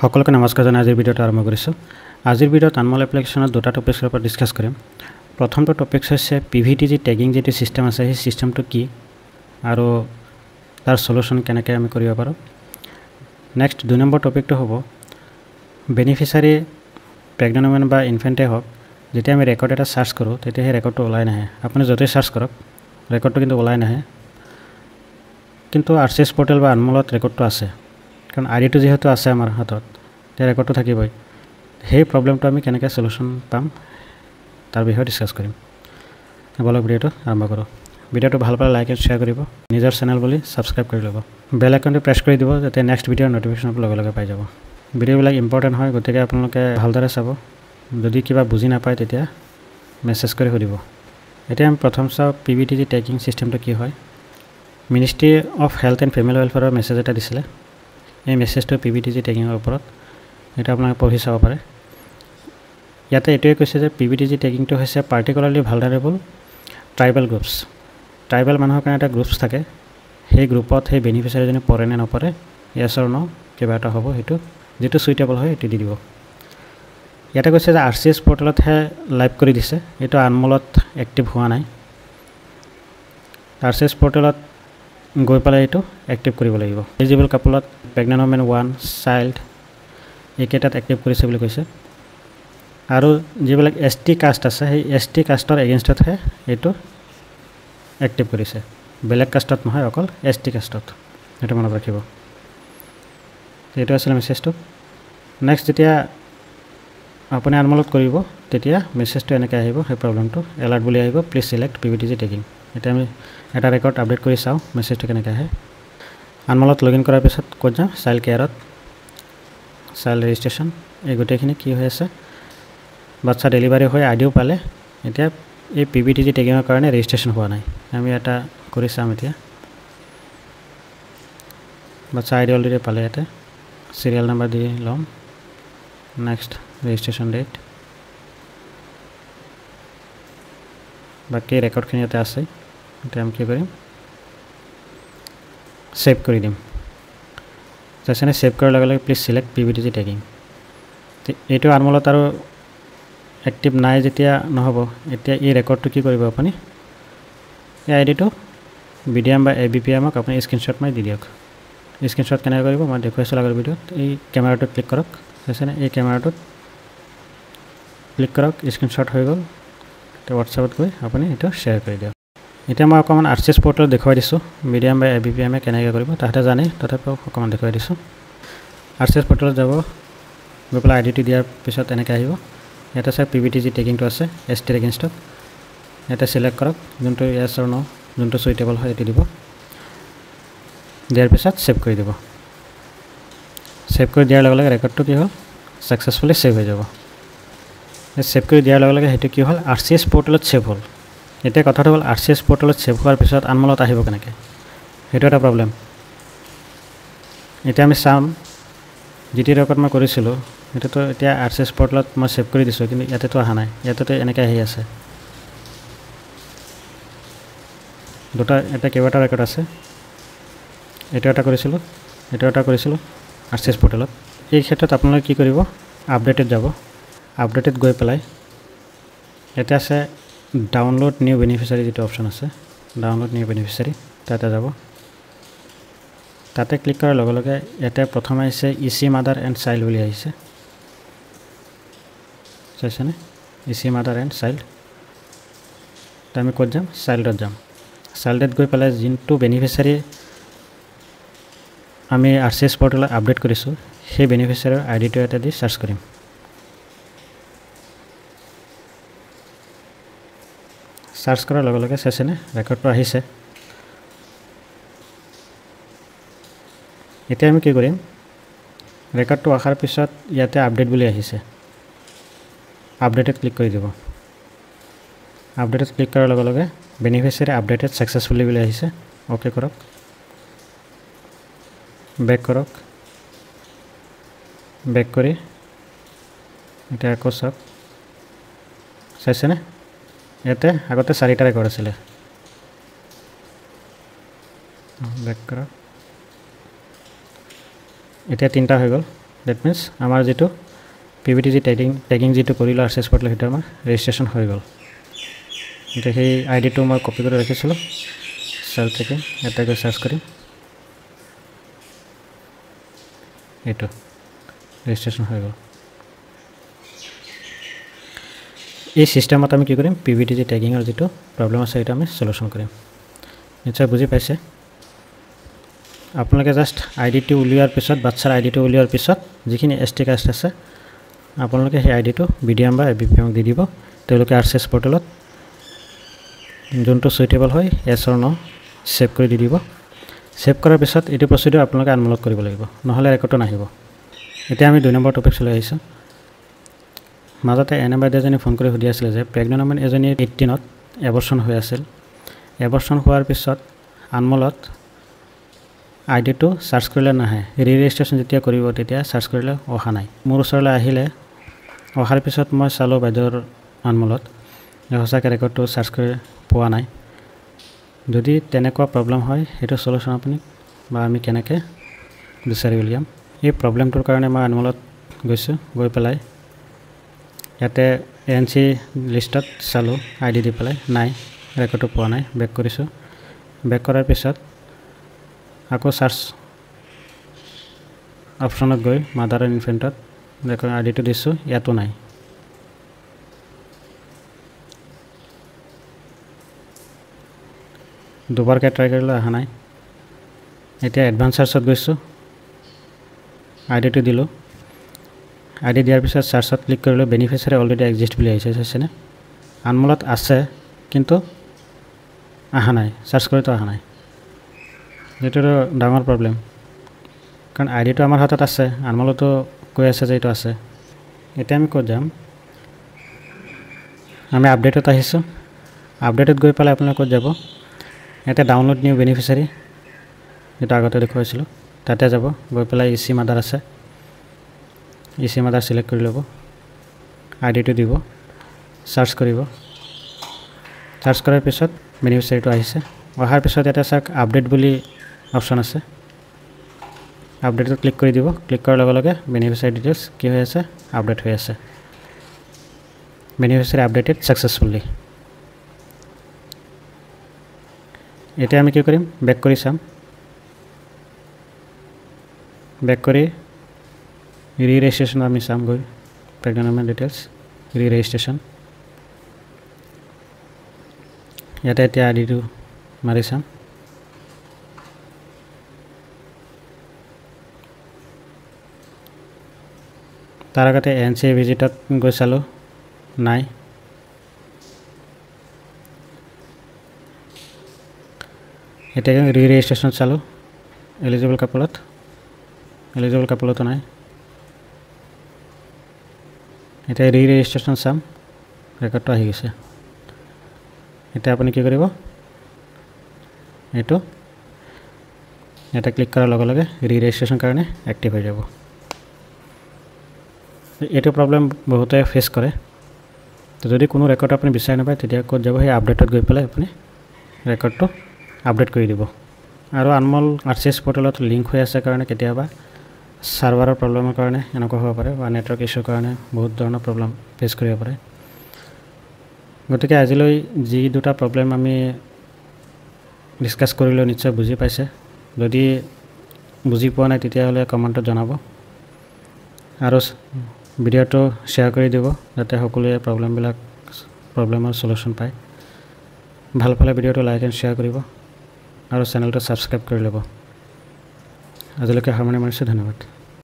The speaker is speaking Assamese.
সকলকে নমস্কাৰ জনাই আজিৰ ভিডিঅ'টো আৰম্ভ কৰিছোঁ। আজিৰ ভিডিঅ'ত আনমল এপ্লিকেশ্যনত দুটা টপিকৰ ওপৰত ডিছকাছ কৰিম। প্ৰথমটো টপিক হৈছে PVTG টেগিং যিটো চিষ্টেম আছে সেই চিষ্টেমটো কি আৰু তাৰ সলিউশ্যন কেনেকৈ আমি কৰিব পাৰোঁ। নেক্সট 2 নম্বৰ টপিকটো হ'ব বেনিফিচিয়াৰী প্ৰেগনেণ্ট ওমেন বা ইনফেণ্টেই হওক, যেতিয়া আমি ৰেকৰ্ড এটা চাৰ্চ কৰোঁ তেতিয়া সেই ৰেকৰ্ডটো ওলাই নাহে। আপুনি য'তেই চাৰ্চ কৰক ৰেকৰ্ডটো কিন্তু ওলাই নাহে, কিন্তু RCS পৰ্টেল বা আনমলত ৰেকৰ্ডটো আছে, কাৰণ আইডিটো যিহেতু আছে আমাৰ হাতত তেতিয়া ৰেকৰ্ডটো থাকিবই। সেই প্ৰব্লেমটো আমি কেনেকৈ সলিউশ্যন পাম তাৰ বিষয়ে ডিছকাছ কৰিম। বলক ভিডিঅ'টো আৰম্ভ কৰোঁ। ভিডিঅ'টো ভাল পালে লাইক এণ্ড শ্বেয়াৰ কৰিব, নিজৰ চেনেল বুলি ছাবস্ক্ৰাইব কৰি ল'ব, বেল আইকনটো প্ৰেছ কৰি দিব যাতে নেক্সট ভিডিঅ'ৰ ন'টিফিকেশ্যনটো লগে লগে পাই যাব। ভিডিঅ'বিলাক ইম্পৰ্টেণ্ট হয়, গতিকে আপোনালোকে ভালদৰে চাব। যদি কিবা বুজি নাপায় তেতিয়া মেছেজ কৰি সুধিব। এতিয়া আমি প্ৰথম চাওঁ PVTG টেগিং চিষ্টেমটো কি হয়। Ministry of health and family ৱেলফেয়াৰৰ মেছেজ এটা দিছিলে। এই মেছেজটো PVTG টেগিঙৰ ওপৰত, এটা আপোনালোকে পঢ়ি চাব পাৰে। ইয়াতে এইটোৱে কৈছে যে PVTG টেগিংটো হৈছে particularly vulnerable tribal groups. Tribal মানুহৰ কাৰণে এটা গ্ৰুপছ থাকে, সেই গ্ৰুপত সেই বেনিফিচিয়াৰীজনী পৰে নে নপৰে, য়েছ অৰ ন' কিবা এটা হ'ব, সেইটো যিটো চুইটেবল হয় সেইটো দি দিব। ইয়াতে কৈছে যে RCS পৰ্টেলতহে লাইভ কৰি দিছে, এইটো আনমলত এক্টিভ হোৱা নাই। RCS পৰ্টেলত গৈ পেলাই এইটো এক্টিভ কৰিব লাগিব। এলিজিবল কাপোলত প্ৰেগনেণ্ট ওমেন 1 চাইল্ড এইকেইটাত এক্টিভ কৰিছে বুলি কৈছে। আৰু যিবিলাক ST কাষ্ট আছে সেই ST কাষ্টৰ এগেইনষ্টতহে এইটো এক্টিভ কৰিছে, বেলেগ কাষ্টত নহয়, অকল ST কাষ্টত। সেইটো মনত ৰাখিব। এইটো আছিলে মেছেজটো। নেক্সট যেতিয়া আপুনি আনমলত কৰিব তেতিয়া মেছেজটো এনেকৈ আহিব, সেই প্ৰব্লেমটো এলাৰ্ট বুলি আহিব, প্লিজ চিলেক্ট PVTG টেগিং। এতিয়া আমি এটা ৰেকৰ্ড আপডেট কৰি চাওঁ মেছেজটো কেনেকৈ আহে। আনমলত লগ ইন কৰাৰ পিছত ক'ত যাওঁ, চাইল্ড কেয়াৰত, চাইল্ড ৰেজিষ্ট্ৰেশ্যন, এই গোটেইখিনি কি হৈ আছে, বাচ্চা ডেলিভাৰী হৈ আইডিও পালে, এতিয়া এই PVTG টেগিঙৰ কাৰণে ৰেজিষ্ট্ৰেশ্যন হোৱা নাই। আমি এটা কৰি চাম এতিয়া। বাচ্চা আইডি অলৰেডি পালে, ইয়াতে চিৰিয়েল নাম্বাৰ দি ল'ম। নেক্সট ৰেজিষ্ট্ৰেশ্যন ডেট, বাকী ৰেকৰ্ডখিনি ইয়াতে আছে। এতিয়া আমি কি কৰিম, ছেভ কৰি দিম। তাৰপিছত ছেভ কৰাৰ লগে লগে প্লিজ চিলেক্ট PVTG টেগিং। এইটো আনমলত আৰু এক্টিভ নাই যেতিয়া নহ'ব, এতিয়া এই ৰেকৰ্ডটো কি কৰিব, আপুনি এই আইডিটো BDM বা ABPMক আপুনি স্ক্ৰীনশ্বট মাৰি দি দিয়ক। স্ক্ৰীনশ্বট কেনেকৈ কৰিব মই দেখুৱাইছোঁ আগৰ ভিডিঅ'ত। এই কেমেৰাটোত ক্লিক কৰক, তাৰপিছত এই কেমেৰাটোত ক্লিক কৰক, স্ক্ৰীনশ্বট হৈ গ'ল। এতিয়া হোৱাটছএপত গৈ আপুনি এইটো শ্বেয়াৰ কৰি দিয়ক। এতিয়া মই অকণমান RCS পৰ্টেলত দেখুৱাই দিছোঁ, BDM বা ABPMে কেনেকৈ কৰিব, তাহাঁতে জানে, তথাপিও অকণমান দেখুৱাই দিছোঁ। RCS পৰ্টেলত যাব, গৈ পেলাই আইডিটো দিয়াৰ পিছত এনেকৈ আহিব। ইয়াতে চাই PVTG টেগিংটো আছে ST এগেইনষ্টত, ইয়াতে চিলেক্ট কৰক যোনটো য়েছ অৰ ন', যোনটো চুইটেবল হয় এইটো দিব। দিয়াৰ পিছত ছেভ কৰি দিব। ছেভ কৰি দিয়াৰ লগে লগে ৰেকৰ্ডটো কি হ'ল, ছাকচেছফুলি ছেভ হৈ যাব। ছেভ কৰি দিয়াৰ লগে লগে সেইটো কি হ'ল, RCS পৰ্টেলত ছেভ হ'ল। এতিয়া কথাটো হ'ল RCS পৰ্টেলত ছেভ হোৱাৰ পিছত আনমলত আহিব কেনেকৈ, সেইটো এটা প্ৰব্লেম। এতিয়া আমি চাম যিটো ৰেকৰ্ড মই কৰিছিলোঁ সেইটোতো এতিয়া RCS পৰ্টেলত মই ছেভ কৰি দিছোঁ, কিন্তু ইয়াতেতো অহা নাই, ইয়াতেতো এনেকৈ আহি আছে। দুটা এটা কেইবাটা ৰেকৰ্ড আছে, এইটো এটা কৰিছিলোঁ, এইটো এটা কৰিছিলোঁ RCS পৰ্টেলত। এই ক্ষেত্ৰত আপোনালোকে কি কৰিব, আপডেটেড যাব। আপডেটেড গৈ পেলাই ইয়াতে আছে ডাউনলোড নিউ বেনিফিচিয়াৰী যিটো অপশ্যন আছে, ডাউনলোড নিউ বেনিফিচিয়াৰী, তাতে যাব। তাতে ক্লিক কৰাৰ লগে লগে ইয়াতে প্ৰথমে আহিছে EC মাদাৰ এণ্ড চাইল্ড বুলি আহিছে, চাইছেনে, EC মাদাৰ এণ্ড চাইল্ড। আমি ক'ত যাম, চাইল্ডত যাম। চাইল্ডত গৈ পেলাই যোনটো বেনিফিচিয়াৰী আমি RCS পৰ্টেলত আপডেট কৰিছোঁ সেই বেনিফিচিয়াৰীৰ আইডিটো ইয়াতে দি চাৰ্চ কৰিম। চাৰ্চ কৰাৰ লগে লগে চাইছেনে ৰেকৰ্ডটো আহিছে। এতিয়া আমি কি কৰিম, ৰেকৰ্ডটো অহাৰ পিছত ইয়াতে আপডেট বুলি আহিছে, আপডেটত ক্লিক কৰি দিব। আপডেটত ক্লিক কৰাৰ লগে লগে বেনিফিচিয়াৰী আপডেটেড ছাকচেছফুলি বুলি আহিছে, অ'কে কৰক, বেক কৰক। বেক কৰি এতিয়া আকৌ চাওক, চাইছেনে ইয়াতে আগতে 4টা ৰেকৰ্ড আছিলে। বেক কৰক, এতিয়া 3টা হৈ গ'ল। দ্যাট মিন্স আমাৰ যেটো পিভিটিজি ট্যাগিং যেটো কৰিলো আৰসিএছ পোৰ্টেল হেটো আমাৰ ৰেজিষ্ট্ৰেচন হৈ গ'ল এটা সেই আইডিটো মই কপি কৰি ৰাখিছিলো সাৰ্চ থেকে এটা গৈ সাৰ্চ কৰিম এটো ৰেজিষ্ট্ৰেচন হৈ গ'ল এই সিস্টেমত আমি কি কৰিম পিভিটিজি ট্যাগিংৰ যেটো প্ৰবলেম আছে এটা আমি সলিউশন কৰিম নিশ্চয় বুজি পাইছে আপোনালোকে জাস্ট আইডিটো উলিয়াৰ পিছত বাচ্চাৰ আইডিটো উলিয়াৰ পিছত যিখিনি এসটি কাষ্ট আছে আপোনালোকে সেই আইডিটো বিডিএম বা এবিপিএম দি দিব তেওঁলোকে আৰসিএছ পোৰ্টেলত যোনটো সুইটেবল হয় এছ অৰ নো সেভ কৰি দি দিব সেভ কৰাৰ পিছত এটো প্ৰসিডিউৰ আপোনালোকে আনলক কৰিব লাগিব নহলে ৰেকৰ্ডটো নাহিব এতিয়া আমি 2 নম্বৰ টপিক লৈ আহিছো মাজতে এনএমবাই এজনী ফোন কৰি সুধি আছিল যে প্ৰেগনেন্ট ওমেন এজনী 18 ত এবৰ্শন হৈ আছিল এবৰ্শন হোৱাৰ পিছত আনমলত আইডিটো সাৰ্চ কৰিলে নাহে ৰেজিষ্ট্ৰেচন যেতিয়া কৰিব তেতিয়া সাৰ্চ কৰিলে অহা নাই মোৰ ওচৰলৈ আহিলে অহাৰ পিছত মই চালো বাইদেউৰ আনমলত সঁচাকৈ ৰেকৰ্ডটো সাৰ্চ কৰি পোৱা নাই যদি তেনেকুৱা প্ৰবলেম হয় এটো সলিউশন আপুনি বা আমি কেনেকৈ বিচাৰি উলিয়াম এই প্ৰবলেমটোৰ কাৰণে মই আনমলত গৈছো গৈ পেলাই ইয়াতে এনসি লিষ্টত চালো আইডি দি পেলাই নাই ৰেকৰ্ডটো পোৱা নাই বেক কৰিছো বেক কৰাৰ পিছত আকৌ সাৰ্চ অপশনত গৈ মাদাৰ এণ্ড ইনফেন্টত ৰেকৰ্ড আইডিটো দিছো ইয়াতো নাই দুবাৰকৈ ট্ৰাই কৰিলে অহা নাই এতিয়া এডভান্স সাৰ্চত গৈছো আইডিটো দিলো আইডি দিয়াৰ পিছত সাৰ্চত ক্লিক কৰিলে বেনিফিচিয়াৰি অলৰেডি এক্সিষ্ট বুলি আহিছে চাইছেনে আনমলত আছে কিন্তু অহা নাই সাৰ্চ কৰিতো অহা নাই যেটো ডাঙৰ প্ৰবলেম কাৰণ আইডিটো আমাৰ হাতত আছে আনমলতো কৈ আছে যে এটো আছে এটা আমি ক'ত যাম আমি আপডেটত আহিছো আপডেটত গৈ পেলাই আপোনালোক ক'ত যাব এটা ডাউনলোড নিউ বেনিফিচিয়াৰি এটা আগতে দেখুৱাইছিলো তাতে যাব গৈ পেলাই ইসি মাদাৰ আছে ইসি মাদাৰ সিলেক্ট কৰি ল'ব আইডিটো দিব সাৰ্চ কৰিব সাৰ্চ কৰাৰ পিছত বেনিফিচিয়াৰিটো আহিছে অহাৰ পিছত এটা চাক আপডেট বুলি অপশন আছে আপডেটত ক্লিক কৰি দিব ক্লিক কৰাৰ লগে লগে বেনিফিচিয়াৰি ডিটেইলছ কি হৈ আছে আপডেট হৈ আছে বেনিফিচিয়াৰি আপডেটেড সাকসেসফুলি এটা আমি কি কৰিম বেক কৰি চাম বেক কৰি ৰি-ৰেজিষ্ট্ৰেচন আমি চাম গৈ প্ৰেগনেন্ট ওমেন ডিটেইলছ ৰি-ৰেজিষ্ট্ৰেচন ইয়াতে এতিয়া আইডিটো মাৰি চাম তাৰ আগতে এনসি ভিজিটত গৈ চালো নাই এতিয়া ৰি-ৰেজিষ্ট্ৰেচন চালো এলিজিবল কাপলতো নাই এতিয়া ৰি-ৰেজিষ্ট্ৰেচন চাম ৰেকৰ্ডটো আহি গৈছে এতিয়া আপুনি কি কৰিব এটো এটা ক্লিক কৰাৰ লগে লগে ৰি-ৰেজিষ্ট্ৰেচন কাৰণে এক্টিভ হৈ যাব এটো প্ৰবলেম বহুতে ফেস কৰে তো যদি কোনো ৰেকৰ্ড আপুনি বিচাৰি নাপায় তেতিয়া ক'ত যাব সেই আপডেটত গৈ পেলাই আপুনি ৰেকৰ্ডটো আপডেট কৰি দিব আৰু আনমল আৰসিএছ পোৰ্টেলত লিংক হৈ আছে কাৰণে কেতিয়াবা সাৰ্ভাৰৰ প্ৰবলেমৰ কাৰণে এনেকুৱা হ'ব পাৰে বা নেটৱৰ্ক ইস্যুৰ কাৰণে বহুত ধৰণৰ প্ৰবলেম ফেস কৰিব পাৰে গতিকে আজিলৈ যি দুটা প্ৰবলেম আমি ডিসকাস কৰিলো নিশ্চয় বুজি পাইছে যদি বুজি পোৱা নাই তেতিয়াহ'লে কমেন্টত জনাব আৰু ভিডিওটো শেয়াৰ কৰি দিব যাতে সকলোৱে প্ৰবলেমৰ সলিউশন পায় ভাল পালে ভিডিওটো লাইক এণ্ড শেয়াৰ কৰিব আৰু চেনেলটো সাবস্ক্ৰাইব কৰি ল'ব আজিলৈকে হাৰমনি মাৰিছোঁ ধন্যবাদ